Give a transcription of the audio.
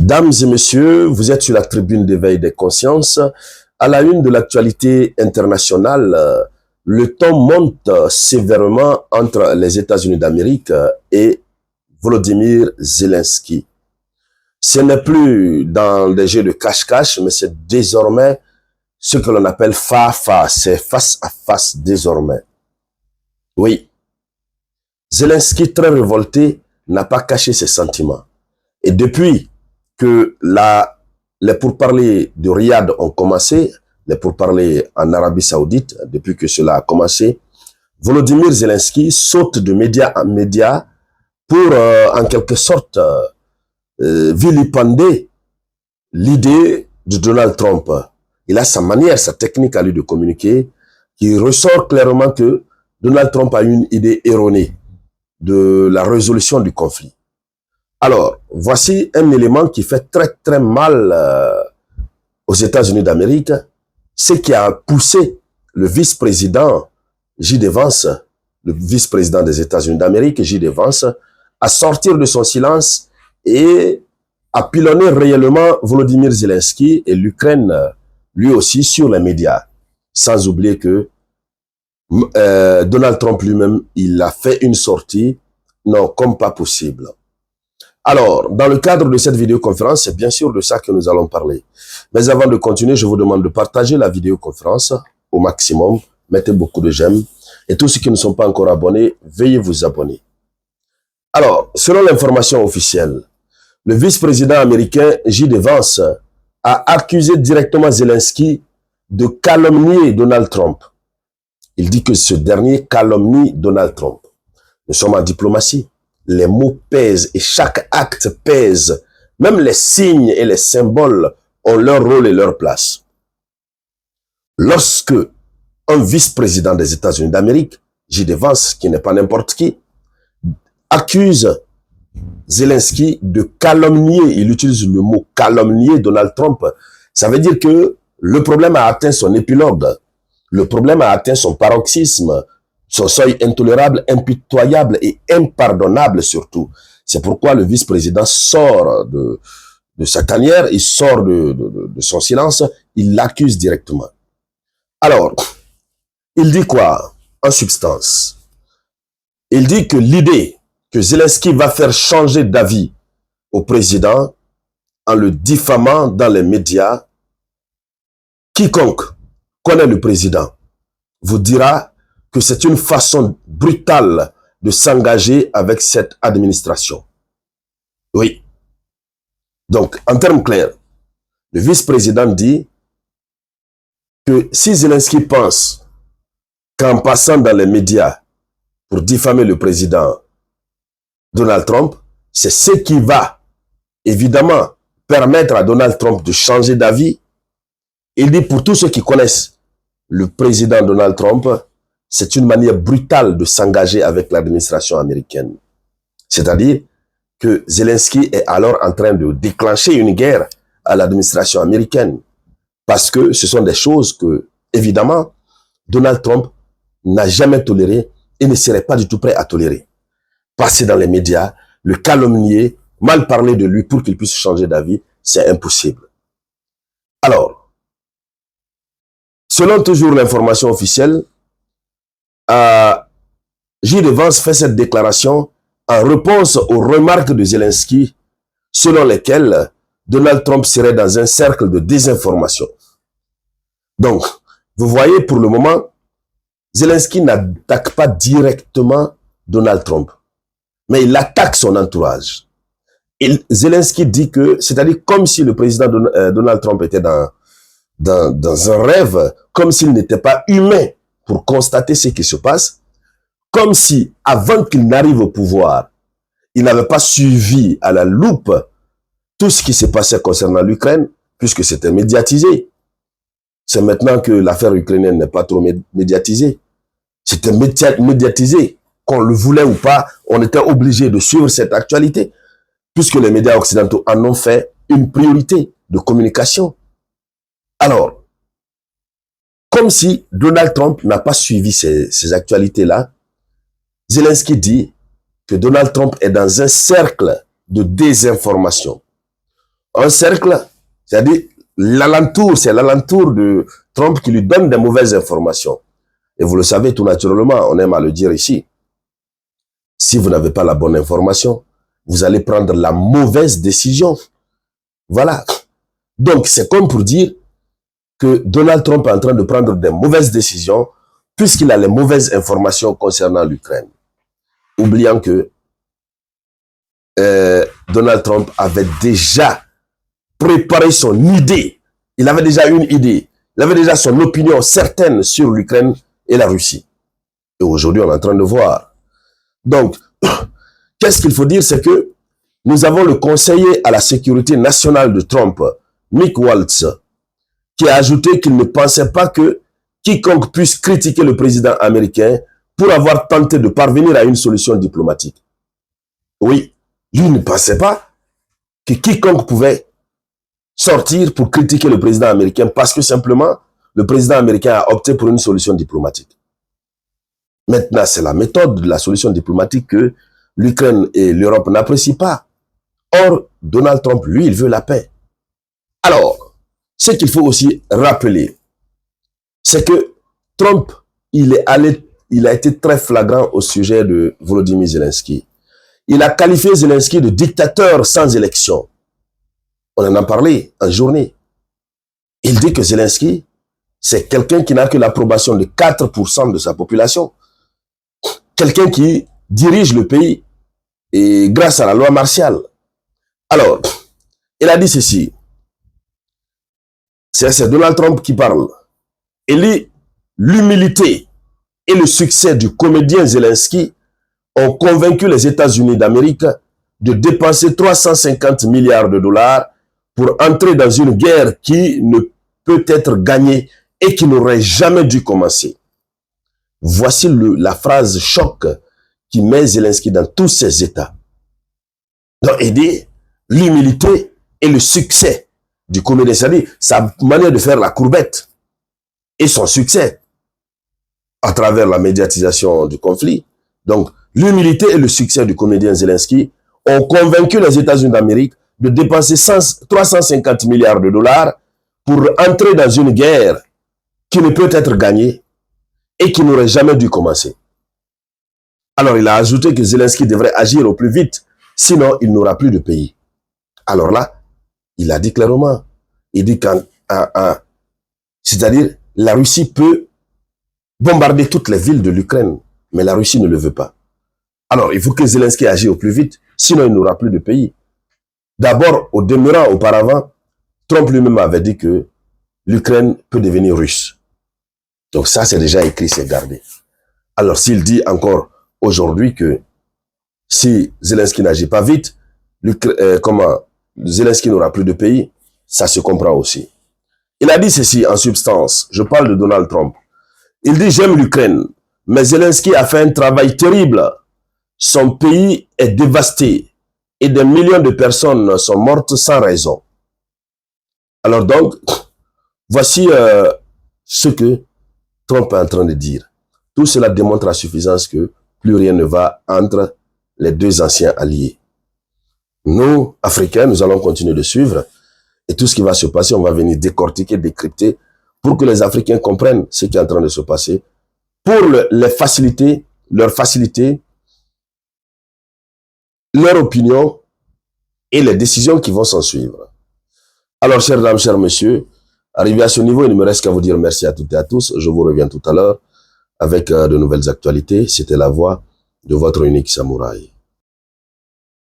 Dames et messieurs, vous êtes sur la tribune d'éveil des consciences. À la une de l'actualité internationale, le ton monte sévèrement entre les États-Unis d'Amérique et Volodymyr Zelensky. Ce n'est plus dans des jeux de cache-cache, mais c'est désormais ce que l'on appelle face-à-face. C'est face à face désormais. Oui. Zelensky, très révolté, n'a pas caché ses sentiments. Et depuis que les pourparlers de Riyad ont commencé, les pourparlers en Arabie Saoudite, depuis que cela a commencé, Volodymyr Zelensky saute de média en média pour, en quelque sorte, vilipender l'idée de Donald Trump. Il a sa manière, sa technique à lui de communiquer, qui ressort clairement que Donald Trump a une idée erronée de la résolution du conflit. Alors, voici un élément qui fait très mal aux États-Unis d'Amérique, ce qui a poussé le vice-président J.D. Vance, le vice-président des États-Unis d'Amérique, J.D. Vance, à sortir de son silence et à pilonner réellement Volodymyr Zelensky et l'Ukraine, lui aussi, sur les médias. Sans oublier que Donald Trump lui-même, il a fait une sortie, non, comme pas possible. Alors, dans le cadre de cette vidéoconférence, c'est bien sûr de ça que nous allons parler. Mais avant de continuer, je vous demande de partager la vidéoconférence au maximum. Mettez beaucoup de j'aime. Et tous ceux qui ne sont pas encore abonnés, veuillez vous abonner. Alors, selon l'information officielle, le vice-président américain J.D. Vance a accusé directement Zelensky de calomnier Donald Trump. Il dit que ce dernier calomnie Donald Trump. Nous sommes en diplomatie. Les mots pèsent et chaque acte pèse. Même les signes et les symboles ont leur rôle et leur place. Lorsque un vice-président des États-Unis d'Amérique, J.D. Vance, qui n'est pas n'importe qui, accuse Zelensky de calomnier, il utilise le mot calomnier Donald Trump, ça veut dire que le problème a atteint son épilogue, le problème a atteint son paroxysme, son seuil intolérable, impitoyable et impardonnable surtout. C'est pourquoi le vice-président sort de sa tanière, il sort de son silence, il l'accuse directement. Alors, il dit quoi en substance? Il dit que l'idée que Zelensky va faire changer d'avis au président en le diffamant dans les médias, quiconque connaît le président vous dira que c'est une façon brutale de s'engager avec cette administration. Oui. Donc, en termes clairs, le vice-président dit que si Zelensky pense qu'en passant dans les médias pour diffamer le président Donald Trump, c'est ce qui va, évidemment, permettre à Donald Trump de changer d'avis. Il dit pour tous ceux qui connaissent le président Donald Trump, c'est une manière brutale de s'engager avec l'administration américaine. C'est-à-dire que Zelensky est alors en train de déclencher une guerre à l'administration américaine. Parce que ce sont des choses que, évidemment, Donald Trump n'a jamais tolérées et ne serait pas du tout prêt à tolérer. Passer dans les médias, le calomnier, mal parler de lui pour qu'il puisse changer d'avis, c'est impossible. Alors, selon toujours l'information officielle, J.D. Vance fait cette déclaration en réponse aux remarques de Zelensky selon lesquelles Donald Trump serait dans un cercle de désinformation. Donc, vous voyez pour le moment, Zelensky n'attaque pas directement Donald Trump, mais il attaque son entourage. Et Zelensky dit que, c'est-à-dire comme si le président Donald Trump était dans un rêve, comme s'il n'était pas humain pour constater ce qui se passe, comme si, avant qu'il n'arrive au pouvoir, il n'avait pas suivi à la loupe tout ce qui s'est passé concernant l'Ukraine, puisque c'était médiatisé. C'est maintenant que l'affaire ukrainienne n'est pas trop médiatisée. C'était médiatisé. Qu'on le voulait ou pas, on était obligé de suivre cette actualité, puisque les médias occidentaux en ont fait une priorité de communication. Alors, comme si Donald Trump n'a pas suivi ces actualités-là, Zelensky dit que Donald Trump est dans un cercle de désinformation. un cercle, c'est-à-dire l'alentour, c'est l'alentour de Trump qui lui donne des mauvaises informations. Et vous le savez tout naturellement, on aime à le dire ici. Si vous n'avez pas la bonne information, vous allez prendre la mauvaise décision. Voilà. Donc, c'est comme pour dire que Donald Trump est en train de prendre des mauvaises décisions puisqu'il a les mauvaises informations concernant l'Ukraine. Oubliant que Donald Trump avait déjà préparé son idée. Il avait déjà une idée. Il avait déjà son opinion certaine sur l'Ukraine et la Russie. Et aujourd'hui, on est en train de voir. Donc, qu'est-ce qu'il faut dire, c'est que nous avons le conseiller à la sécurité nationale de Trump, Mick Waltz, qui a ajouté qu'il ne pensait pas que quiconque puisse critiquer le président américain pour avoir tenté de parvenir à une solution diplomatique. Oui, lui ne pensait pas que quiconque pouvait sortir pour critiquer le président américain parce que simplement le président américain a opté pour une solution diplomatique. Maintenant, c'est la méthode de la solution diplomatique que l'Ukraine et l'Europe n'apprécient pas. Or, Donald Trump, lui, il veut la paix. Alors, ce qu'il faut aussi rappeler, c'est que Trump, il a été très flagrant au sujet de Volodymyr Zelensky. Il a qualifié Zelensky de dictateur sans élection. On en a parlé en journée. Il dit que Zelensky, c'est quelqu'un qui n'a que l'approbation de 4% de sa population. Quelqu'un qui dirige le pays et grâce à la loi martiale. Alors, il a dit ceci. C'est Donald Trump qui parle. Il dit, l'humilité et le succès du comédien Zelensky ont convaincu les États-Unis d'Amérique de dépenser 350 milliards de dollars pour entrer dans une guerre qui ne peut être gagnée et qui n'aurait jamais dû commencer. Voici la phrase choc qui met Zelensky dans tous ses états. Donc, il dit, l'humilité et le succès du comédien, c'est-à-dire sa manière de faire la courbette et son succès à travers la médiatisation du conflit. Donc, l'humilité et le succès du comédien Zelensky ont convaincu les États-Unis d'Amérique de dépenser 350 milliards de dollars pour entrer dans une guerre qui ne peut être gagnée et qui n'aurait jamais dû commencer. Alors, il a ajouté que Zelensky devrait agir au plus vite, sinon il n'aura plus de pays. Alors là, il a dit clairement, il dit c'est-à-dire, la Russie peut bombarder toutes les villes de l'Ukraine, mais la Russie ne le veut pas. Alors, il faut que Zelensky agisse au plus vite, sinon il n'aura plus de pays. D'abord, au demeurant auparavant, Trump lui-même avait dit que l'Ukraine peut devenir russe. Donc ça, c'est déjà écrit, c'est gardé. Alors, s'il dit encore aujourd'hui que si Zelensky n'agit pas vite, Zelensky n'aura plus de pays, ça se comprend aussi. Il a dit ceci en substance, je parle de Donald Trump. Il dit, j'aime l'Ukraine, mais Zelensky a fait un travail terrible. Son pays est dévasté et des millions de personnes sont mortes sans raison. Alors donc, voici ce que Trump est en train de dire. Tout cela démontre à suffisance que plus rien ne va entre les deux anciens alliés. Nous, Africains, nous allons continuer de suivre et tout ce qui va se passer, on va venir décortiquer, décrypter pour que les Africains comprennent ce qui est en train de se passer, pour leur faciliter leur opinion et les décisions qui vont s'en suivre. Alors, chères dames, chers messieurs, arrivé à ce niveau, il ne me reste qu'à vous dire merci à toutes et à tous. Je vous reviens tout à l'heure avec de nouvelles actualités. C'était la voix de votre unique samouraï.